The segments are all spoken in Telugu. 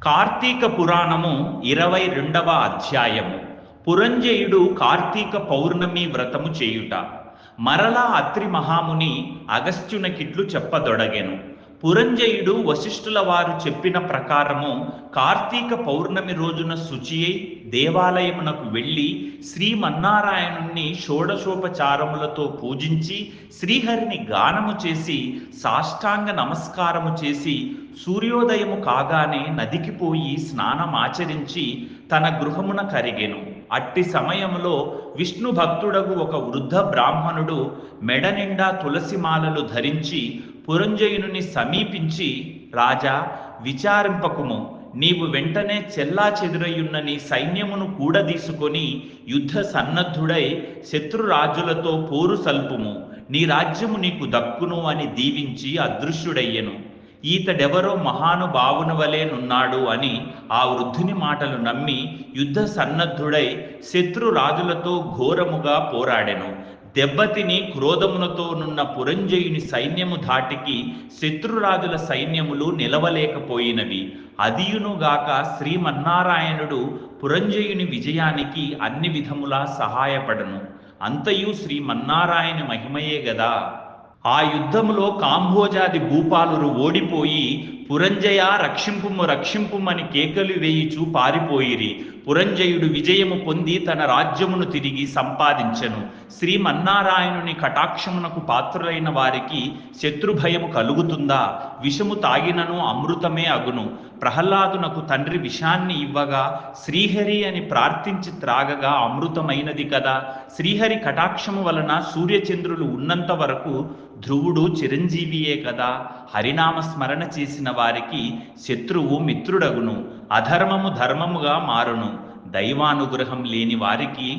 కార్తీక పురాణము 22వ అధ్యాయము. పురంజయుడు కార్తీక పౌర్ణమి వ్రతము చేయుట. మరలా అత్రి మహాముని అగస్త్యునకిట్లు చెప్పదొడగెను. పురంజయుడు వశిష్ఠుల వారు చెప్పిన ప్రకారము కార్తీక పౌర్ణమి రోజున శుచియై దేవాలయమునకు వెళ్ళి శ్రీమన్నారాయణుణ్ణి షోడశోపచారములతో పూజించి శ్రీహరిని గానము చేసి సాష్టాంగ నమస్కారము చేసి సూర్యోదయము కాగానే నదికి పోయి స్నానమాచరించి తన గృహమున కరిగెను. అట్టి సమయములో విష్ణు భక్తుడగు ఒక వృద్ధ బ్రాహ్మణుడు మెడ నిండా తులసిమాలలు ధరించి పురంజయుని సమీపించి, రాజా, విచారింపకుము, నీవు వెంటనే చెల్లా చెదురయున్న నీ సైన్యమును కూడదీసుకొని యుద్ధ సన్నద్ధుడై శత్రురాజులతో పోరు సల్పుము, నీ రాజ్యము నీకు దక్కును అని దీవించి అదృశ్యుడయ్యెను. ఈతడెవరో మహానుభావున వలెనున్నాడు అని ఆ వృద్ధుని మాటలు నమ్మి యుద్ధ సన్నద్ధుడై శత్రురాజులతో ఘోరముగా పోరాడెను. దెబ్బతిని క్రోధమునతోనున్న పురంజయుని సైన్యము ధాటికి శత్రురాజుల సైన్యములు నిలవలేకపోయినవి. అదియునుగాక శ్రీమన్నారాయణుడు పురంజయుని విజయానికి అన్ని విధములా సహాయపడను. అంతయు శ్రీమన్నారాయణ మహిమయే గదా. ఆ యుద్ధములో కాంభోజాది భూపాలురు ఓడిపోయి పురంజయ రక్షింపుము రక్షింపుమని కేకలు వేయిచూ పారిపోయిరి. పురంజయుడు విజయము పొంది తన రాజ్యమును తిరిగి సంపాదించెను. శ్రీమన్నారాయణుని కటాక్షమునకు పాత్రులైన వారికి శత్రుభయము కలుగుతుందా? విషము తాగినను అమృతమే అగును. ప్రహ్లాదునకు తండ్రి విషాన్ని ఇవ్వగా శ్రీహరి అని ప్రార్థించి త్రాగగా అమృతమైనది కదా. శ్రీహరి కటాక్షము వలన సూర్యచంద్రులు ఉన్నంత వరకు ధ్రువుడు చిరంజీవియే కదా. హరినామ స్మరణ చేసిన వారికి శత్రువు మిత్రుడగును. అధర్మము ధర్మముగా మారును. దైవానుగ్రహం లేని వారికి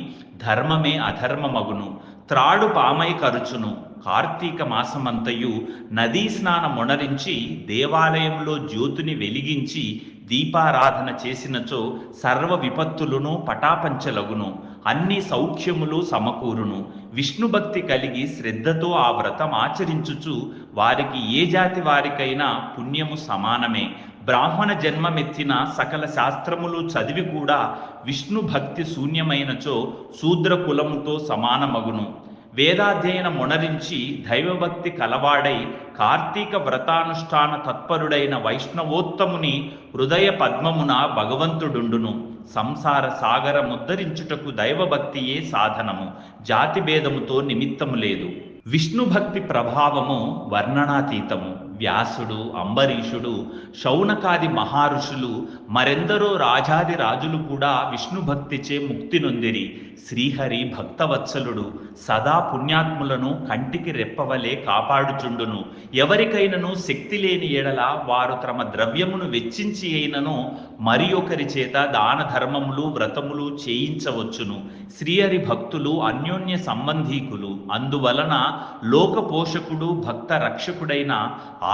ధర్మమే అధర్మమగును. త్రాడు పామై కరుచును. కార్తీక మాసమంతయు నదీ స్నానమొనరించి దేవాలయంలో జ్యోతిని వెలిగించి దీపారాధన చేసినచో సర్వ విపత్తులను పటాపంచలగును. అన్ని సౌఖ్యములు సమకూరును. విష్ణుభక్తి కలిగి శ్రద్ధతో ఆ వ్రతం ఆచరించుచు వారికి ఏ జాతి వారికైనా పుణ్యము సమానమే. బ్రాహ్మణ జన్మమెత్తిన సకల శాస్త్రములు చదివి కూడా విష్ణు భక్తి శూన్యమైనచో శూద్ర కులముతో సమానమగును. వేదాధ్యయన మొనరించి దైవభక్తి కలవాడై కార్తీక వ్రతానుష్ఠాన తత్పరుడైన వైష్ణవోత్తముని హృదయ పద్మమున భగవంతుడుండును. సంసార సాగర ముద్దరించుటకు దైవభక్తియే సాధనము. జాతి భేదముతో నిమిత్తము లేదు. విష్ణు భక్తి ప్రభావము వర్ణనాతీతము. వ్యాసుడు, అంబరీషుడు, శౌనకాది మహారుషులు, మరెందరో రాజాది రాజులు కూడా విష్ణు భక్తిచే ముక్తి నొందిరి. శ్రీహరి భక్తవత్సలుడు, సదా పుణ్యాత్ములను కంటికి రెప్పవలే కాపాడుచుండును. ఎవరికైనను శక్తి లేని ఎడల వారు తమ ద్రవ్యమును వెచ్చించి అయినను మరి ఒకరి చేత దాన ధర్మములు వ్రతములు చేయించవచ్చును. శ్రీహరి భక్తులు అన్యోన్య సంబంధీకులు. అందువలన లోక పోషకుడు భక్త రక్షకుడైన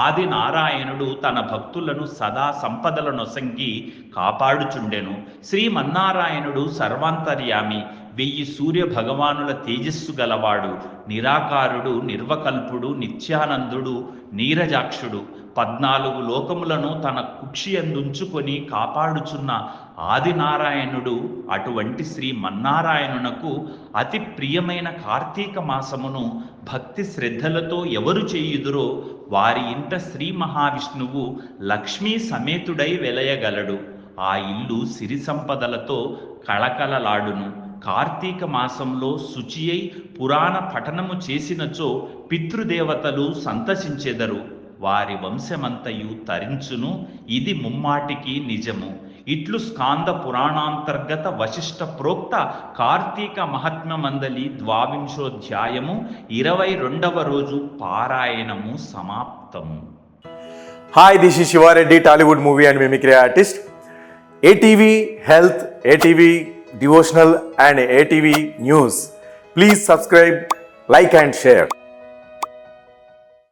ఆది నారాయణుడు తన భక్తులను సదా సంపదల నొసంగి కాపాడుచుండెను. శ్రీమన్నారాయణుడు సర్వాంతర్యామి. 1000 సూర్య భగవానుల తేజస్సు గలవాడు. నిరాకారుడు, నిర్వకల్పుడు, నిత్యానందుడు, నీరజాక్షుడు. 14 లోకములను తన కుక్షి అందుంచుకొని కాపాడుచున్న ఆదినారాయణుడు. అటువంటి శ్రీమన్నారాయణునకు అతి ప్రియమైన కార్తీక మాసమును భక్తి శ్రద్ధలతో ఎవరు చేయుదురో వారి ఇంట శ్రీ మహావిష్ణువు లక్ష్మీ సమేతుడై వెలయగలడు. ఆ ఇల్లు సిరి సంపదలతో కళకళలాడును. కార్తీక మాసంలో శుచియై పురాణ పఠనము చేసినచో పితృదేవతలు సంతసించెదరు. వారి వంశమంతయు తరించును. ఇది ముమ్మాటికి నిజము. ఇట్లు స్కాంద పురాణాంతర్గత వశిష్ఠ ప్రోక్త కార్తీక మహాత్మ్యమందలి 22వ 22వ రోజు పారాయణము సమాప్తము. Hi, this is Shiva Reddy, Tollywood movie and mimicry artist. ATV Health, ATV Devotional and ATV News. Please subscribe, like and share.